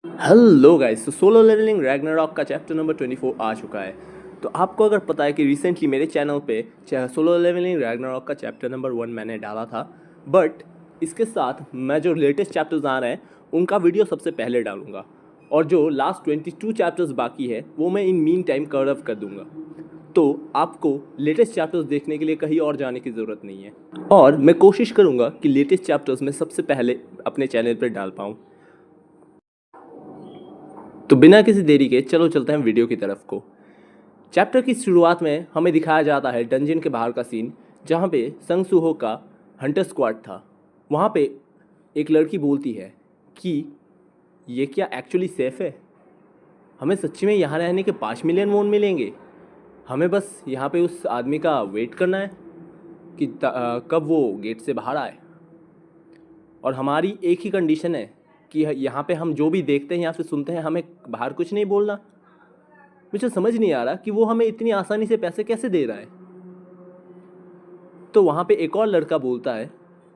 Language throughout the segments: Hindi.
हेलो गाइस, तो सोलो लेवलिंग रैग्नारॉक का चैप्टर नंबर 24 आ चुका है। तो आपको अगर पता है कि रिसेंटली मेरे चैनल पे सोलो लेवलिंग रैग्नारॉक का चैप्टर नंबर 1 मैंने डाला था, बट इसके साथ मैं जो लेटेस्ट चैप्टर्स आ रहे हैं उनका वीडियो सबसे पहले डालूंगा, और जो लास्ट 22 चैप्टर्स बाकी है वो मैं इन मीन टाइम कवर कर दूंगा। तो आपको लेटेस्ट चैप्टर्स देखने के लिए कहीं और जाने की ज़रूरत नहीं है, और मैं कोशिश करूँगा कि लेटेस्ट चैप्टर्स मैं सबसे पहले अपने चैनल पर डाल पाऊँ। तो बिना किसी देरी के चलो चलते हैं वीडियो की तरफ को। चैप्टर की शुरुआत में हमें दिखाया जाता है डंजन के बाहर का सीन, जहाँ पे संग सुहो का हंटर स्क्वाड था। वहाँ पे एक लड़की बोलती है कि ये क्या एक्चुअली सेफ़ है? हमें सच्ची में यहाँ रहने के 5 मिलियन वोन मिलेंगे? हमें बस यहाँ पे उस आदमी का वेट करना है कि कब वो गेट से बाहर आए, और हमारी एक ही कंडीशन है कि यहाँ पे हम जो भी देखते हैं या फिर सुनते हैं हमें बाहर कुछ नहीं बोलना। मुझे समझ नहीं आ रहा कि वो हमें इतनी आसानी से पैसे कैसे दे रहा है। तो वहाँ पे एक और लड़का बोलता है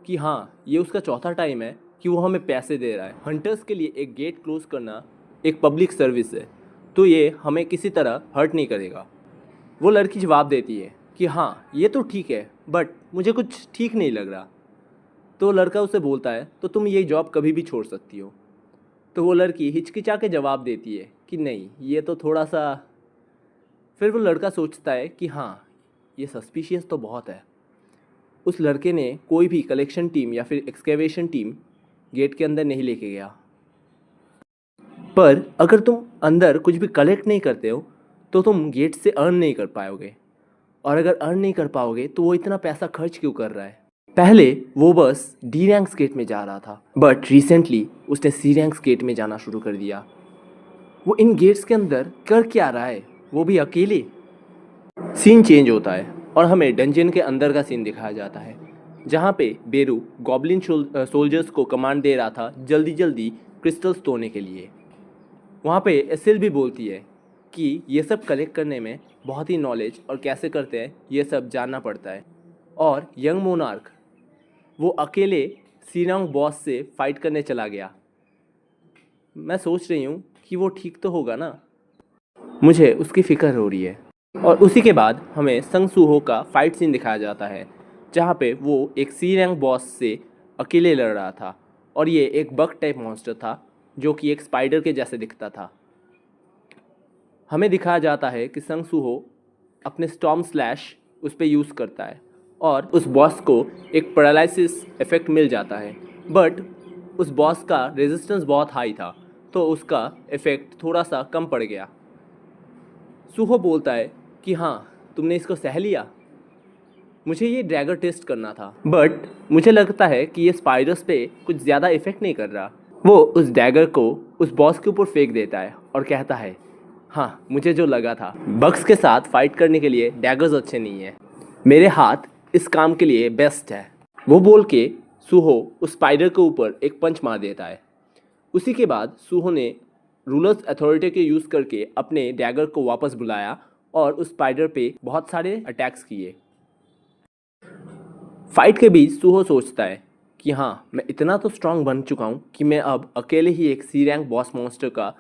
कि हाँ, ये उसका चौथा टाइम है कि वो हमें पैसे दे रहा है। हंटर्स के लिए एक गेट क्लोज करना एक पब्लिक सर्विस है, तो ये हमें किसी तरह हर्ट नहीं करेगा। वो लड़की जवाब देती है कि हाँ, ये तो ठीक है, बट मुझे कुछ ठीक नहीं लग रहा। तो लड़का उसे बोलता है तो तुम ये जॉब कभी भी छोड़ सकती हो। तो वो लड़की हिचकिचा के जवाब देती है कि नहीं, ये तो थोड़ा सा। फिर वो लड़का सोचता है कि हाँ, ये सस्पिशियस तो बहुत है। उस लड़के ने कोई भी कलेक्शन टीम या फिर एक्सकेवेशन टीम गेट के अंदर नहीं लेके गया। पर अगर तुम अंदर कुछ भी कलेक्ट नहीं करते हो तो तुम गेट से अर्न नहीं कर पाओगे, और अगर अर्न नहीं कर पाओगे तो वो इतना पैसा खर्च क्यों कर रहा है। पहले वो बस डी रैंक्स गेट में जा रहा था, बट रिसेंटली उसने सी रैंक्स गेट में जाना शुरू कर दिया। वो इन गेट्स के अंदर कर क्या रहा है, वो भी अकेले। सीन चेंज होता है और हमें डंजन के अंदर का सीन दिखाया जाता है, जहाँ पे बेरू गॉब्लिन सोल्जर्स को कमांड दे रहा था जल्दी जल्दी क्रिस्टल्स तोड़ने के लिए। वहाँ पे एसिल भी बोलती है कि ये सब कलेक्ट करने में बहुत ही नॉलेज और कैसे करते हैं ये सब जानना पड़ता है। और यंग मोनार्क वो अकेले सीरांग बॉस से फाइट करने चला गया। मैं सोच रही हूँ कि वो ठीक तो होगा ना, मुझे उसकी फ़िक्र हो रही है। और उसी के बाद हमें संग सूहो का फाइट सीन दिखाया जाता है, जहाँ पे वो एक सी रैंक बॉस से अकेले लड़ रहा था, और ये एक बग टाइप मॉन्स्टर था जो कि एक स्पाइडर के जैसे दिखता था। हमें दिखाया जाता है कि संग सूहो अपने स्टॉर्म स्लैश उस पर यूज़ करता है, और उस बॉस को एक पैरालिसिस इफेक्ट मिल जाता है। बट उस बॉस का रेजिस्टेंस बहुत हाई था, तो उसका इफेक्ट थोड़ा सा कम पड़ गया। सूहो बोलता है कि हाँ, तुमने इसको सह लिया। मुझे ये ड्रैगर टेस्ट करना था, बट मुझे लगता है कि ये स्पाइडर्स पे कुछ ज़्यादा इफेक्ट नहीं कर रहा। वो उस डैगर को उस बॉस के ऊपर फेंक देता है और कहता है हाँ, मुझे जो लगा था, बग्स के साथ फाइट करने के लिए डैगर्स अच्छे नहीं हैं, मेरे हाथ इस काम के लिए बेस्ट है। वो बोल के सूहो उस स्पाइडर के ऊपर एक पंच मार देता है। उसी के बाद सूहो ने रूलर्स अथॉरिटी के यूज़ करके अपने डैगर को वापस बुलाया और उस स्पाइडर पे बहुत सारे अटैक्स किए। फाइट के बीच सूहो सोचता है कि हाँ, मैं इतना तो स्ट्रांग बन चुका हूँ कि मैं अब अकेले ही एक सी रैंक बॉस मॉन्स्टर का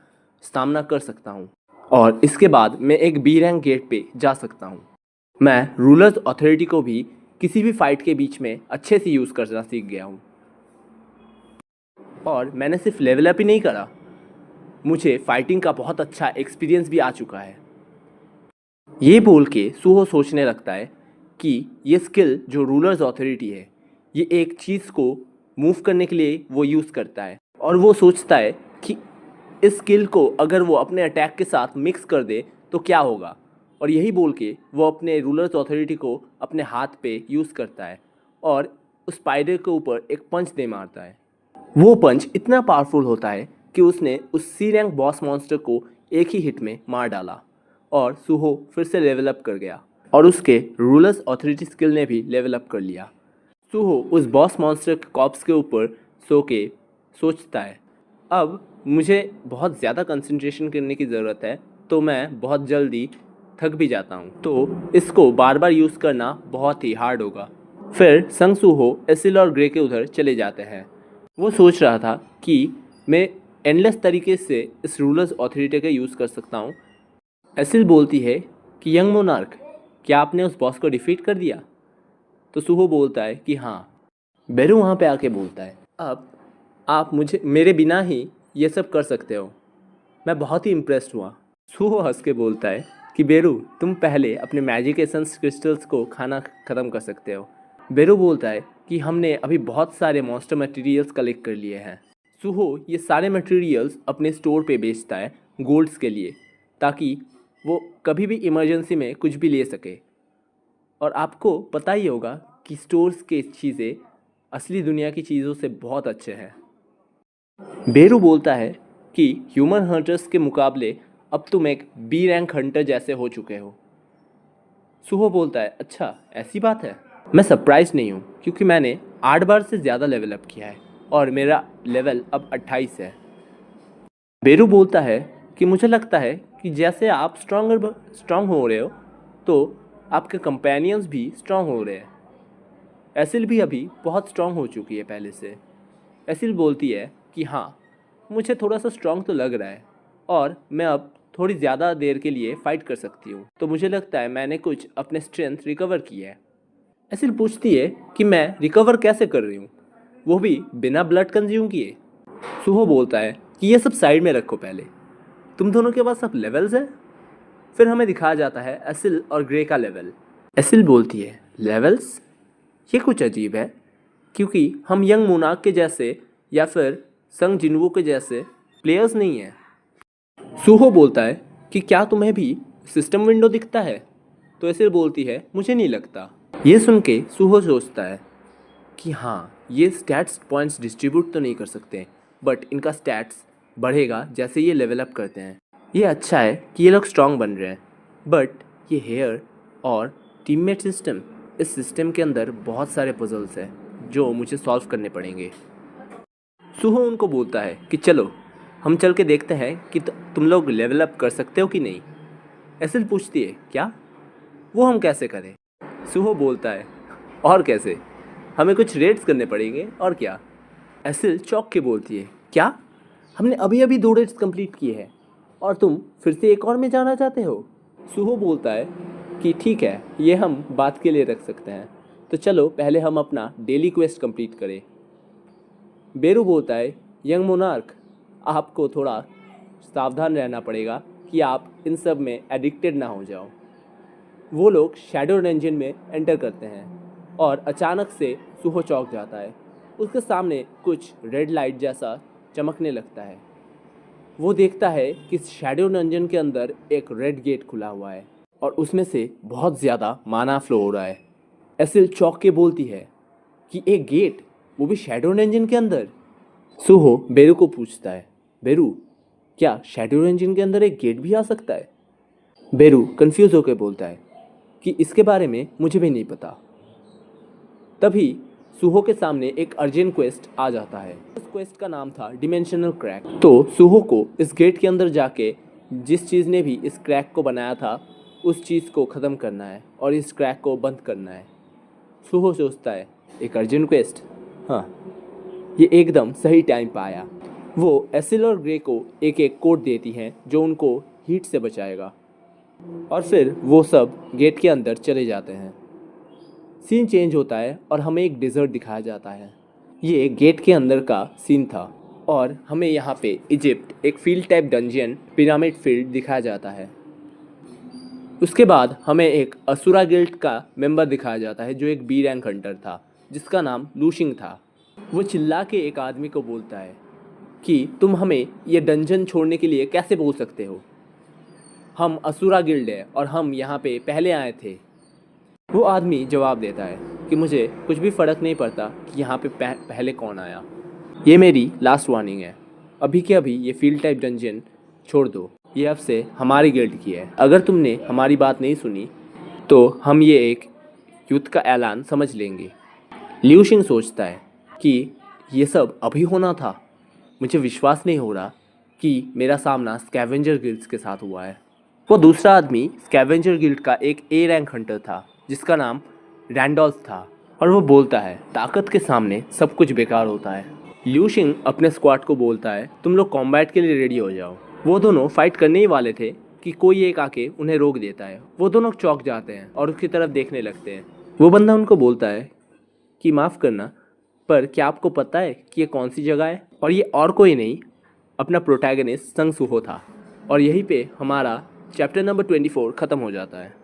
सामना कर सकता हूँ, और इसके बाद मैं एक बी रैंक गेट पे जा सकता हूँ। मैं रूलर्स अथॉरिटी को भी किसी भी फाइट के बीच में अच्छे से यूज़ करना सीख गया हूँ, और मैंने सिर्फ लेवल अप ही नहीं करा, मुझे फाइटिंग का बहुत अच्छा एक्सपीरियंस भी आ चुका है। ये बोल के सूहो सोचने लगता है कि ये स्किल जो रूलर्स अथॉरिटी है, ये एक चीज़ को मूव करने के लिए वो यूज़ करता है, और वो सोचता है कि इस स्किल को अगर वो अपने अटैक के साथ मिक्स कर दे तो क्या होगा। और यही बोल के वो अपने रूलर्स अथॉरिटी को अपने हाथ पे यूज़ करता है और उस स्पाइडर के ऊपर एक पंच दे मारता है। वो पंच इतना पावरफुल होता है कि उसने उस सी रैंक बॉस मॉन्स्टर को एक ही हिट में मार डाला, और सूहो फिर से लेवल अप कर गया, और उसके रूलर्स अथॉरिटी स्किल ने भी लेवल अप कर लिया। सूहो उस बॉस मॉन्स्टर के कॉप्स के ऊपर सो के सोचता है, अब मुझे बहुत ज़्यादा कंसंट्रेशन करने की ज़रूरत है, तो मैं बहुत जल्दी थक भी जाता हूँ, तो इसको बार बार यूज़ करना बहुत ही हार्ड होगा। फिर संग सूहो एसिल और ग्रे के उधर चले जाते हैं। वो सोच रहा था कि मैं एंडलेस तरीके से इस रूलर्स ऑथोरिटी का यूज़ कर सकता हूँ। एसिल बोलती है कि यंग मोनार्क, क्या आपने उस बॉस को डिफीट कर दिया? तो सुहो बोलता है कि हाँ। बेरू वहाँ पे आके बोलता है, अब आप मुझे मेरे बिना ही ये सब कर सकते हो। मैं बहुत ही इम्प्रेस्ड हुआ। सुहो हंस के बोलता है कि बेरू, तुम पहले अपने मैजिक एसेंस क्रिस्टल्स को खाना ख़त्म कर सकते हो। बेरू बोलता है कि हमने अभी बहुत सारे मॉन्स्टर मटेरियल्स कलेक्ट कर लिए हैं। सुहो ये सारे मटेरियल्स अपने स्टोर पे बेचता है गोल्ड्स के लिए, ताकि वो कभी भी इमरजेंसी में कुछ भी ले सके। और आपको पता ही होगा कि स्टोर्स के चीज़ें असली दुनिया की चीज़ों से बहुत अच्छे हैं। बेरू बोलता है कि ह्यूमन हंटर्स के मुकाबले अब तुम एक बी रैंक हंटर जैसे हो चुके हो। सुहो बोलता है, अच्छा ऐसी बात है? मैं सरप्राइज नहीं हूँ, क्योंकि मैंने 8 बार से ज़्यादा लेवल अप किया है और मेरा लेवल अब 28 है। बेरू बोलता है कि मुझे लगता है कि जैसे आप स्ट्रांग हो रहे हो, तो आपके कंपेनियंस भी स्ट्रांग हो रहे हैं। एसिल भी अभी बहुत स्ट्रांग हो चुकी है पहले से। एसिल बोलती है कि हाँ, मुझे थोड़ा सा स्ट्रांग तो लग रहा है और मैं अब थोड़ी ज़्यादा देर के लिए फ़ाइट कर सकती हूँ, तो मुझे लगता है मैंने कुछ अपने स्ट्रेंथ रिकवर किया है। एसिल पूछती है कि मैं रिकवर कैसे कर रही हूँ, वो भी बिना ब्लड कंज्यूम किए। सुहो बोलता है कि ये सब साइड में रखो, पहले तुम दोनों के पास अब लेवल्स हैं। फिर हमें दिखाया जाता है एसिल और ग्रे का लेवल। एसिल बोलती है, लेवल्स? ये कुछ अजीब है, क्योंकि हम यंग मोनार्क के जैसे या फिर संग जिन्वो के जैसे प्लेयर्स नहीं हैं। सुहो बोलता है कि क्या तुम्हें भी सिस्टम विंडो दिखता है? तो एसिल बोलती है, मुझे नहीं लगता। ये सुन के सुहो सोचता है कि हाँ, ये स्टैट्स पॉइंट्स डिस्ट्रीब्यूट तो नहीं कर सकते, बट इनका स्टैट्स बढ़ेगा जैसे ये लेवल अप करते हैं। ये अच्छा है कि ये लोग स्ट्रांग बन रहे हैं, बट ये हेयर और टीममेट सिस्टम, इस सिस्टम के अंदर बहुत सारे पजल्स हैं जो मुझे सॉल्व करने पड़ेंगे। सुहो उनको बोलता है कि चलो हम चल के देखते हैं कि तुम लोग लेवल अप कर सकते हो कि नहीं। एसिल पूछती है, क्या? वो हम कैसे करें? सुहो बोलता है, और कैसे, हमें कुछ रेड्स करने पड़ेंगे और क्या। एसिल चौंक के बोलती है, क्या? हमने अभी अभी 2 रेड्स कंप्लीट किए हैं और तुम फिर से एक और में जाना चाहते हो? सुहो बोलता है कि ठीक है, ये हम बात के लिए रख सकते हैं, तो चलो पहले हम अपना डेली क्वेस्ट कंप्लीट करें। बेरू बोलता है, यंग मोनार्क, आपको थोड़ा सावधान रहना पड़ेगा कि आप इन सब में एडिक्टेड ना हो जाओ। वो लोग शैडो रेंजन में एंटर करते हैं और अचानक से सुहो चौंक जाता है। उसके सामने कुछ रेड लाइट जैसा चमकने लगता है। वो देखता है कि शैडो रंजन के अंदर एक रेड गेट खुला हुआ है और उसमें से बहुत ज़्यादा माना फ्लो हो रहा है। एसिल चौंक के बोलती है कि एक गेट, वो भी शैडो रंजन के अंदर। सुहो बेरू को पूछता है, बेरू, क्या शैडो रंजन के अंदर एक गेट भी आ सकता है? बेरू कंफ्यूज होकर बोलता है कि इसके बारे में मुझे भी नहीं पता। तभी सुहो के सामने एक अर्जेंट क्वेस्ट आ जाता है। उस क्वेस्ट का नाम था डिमेंशनल क्रैक। तो सुहो को इस गेट के अंदर जाके जिस चीज़ ने भी इस क्रैक को बनाया था, उस चीज़ को ख़त्म करना है और इस क्रैक को बंद करना है। सुहो सोचता है, एक अर्जेंट क्वेस्ट, हाँ, ये एकदम सही टाइम पर आया। वो एसिल और ग्रे को एक एक कोड देती हैं जो उनको हीट से बचाएगा, और फिर वो सब गेट के अंदर चले जाते हैं। सीन चेंज होता है और हमें एक डिज़र्ट दिखाया जाता है। ये गेट के अंदर का सीन था और हमें यहाँ पे इजिप्ट एक field type dungeon pyramid field दिखाया जाता है। उसके बाद हमें एक असुरा गिल्ड का मेंबर दिखाया जाता है जो एक बी रैंक हंटर था, जिसका नाम लूशिंग था। वो चिल्ला के एक आदमी को बोलता है कि तुम हमें ये डंजन छोड़ने के लिए कैसे बोल सकते हो? हम असुरा गिल्ड है और हम यहाँ पे पहले आए थे। वो आदमी जवाब देता है कि मुझे कुछ भी फ़र्क नहीं पड़ता कि यहाँ पे पहले कौन आया। ये मेरी लास्ट वार्निंग है, अभी के अभी ये फील्ड टाइप डंजन छोड़ दो। ये अब से हमारी गिल्ड की है। अगर तुमने हमारी बात नहीं सुनी तो हम ये एक युद्ध का ऐलान समझ लेंगे। लिू शिंग सोचता है कि ये सब अभी होना था। मुझे विश्वास नहीं हो रहा कि मेरा सामना स्कैवेंजर गिल्ड्स के साथ हुआ है। वो दूसरा आदमी स्कैवेंजर गिल्ड का एक ए रैंक हंटर था जिसका नाम रैंडोल्फ था, और वो बोलता है, ताकत के सामने सब कुछ बेकार होता है। लिू शिंग अपने स्क्वाड को बोलता है तुम लोग कॉम्बैट के लिए रेडी हो जाओ। वो दोनों फाइट करने ही वाले थे कि कोई एक आके उन्हें रोक देता है। वो दोनों चौंक जाते हैं और उसकी तरफ देखने लगते हैं। वो बंदा उनको बोलता है कि माफ़ करना, पर क्या आपको पता है कि ये कौन सी जगह है? और ये और कोई नहीं, अपना प्रोटैगनिस्ट संग सुहो था। और यहीं पे हमारा चैप्टर नंबर 24 ख़त्म हो जाता है।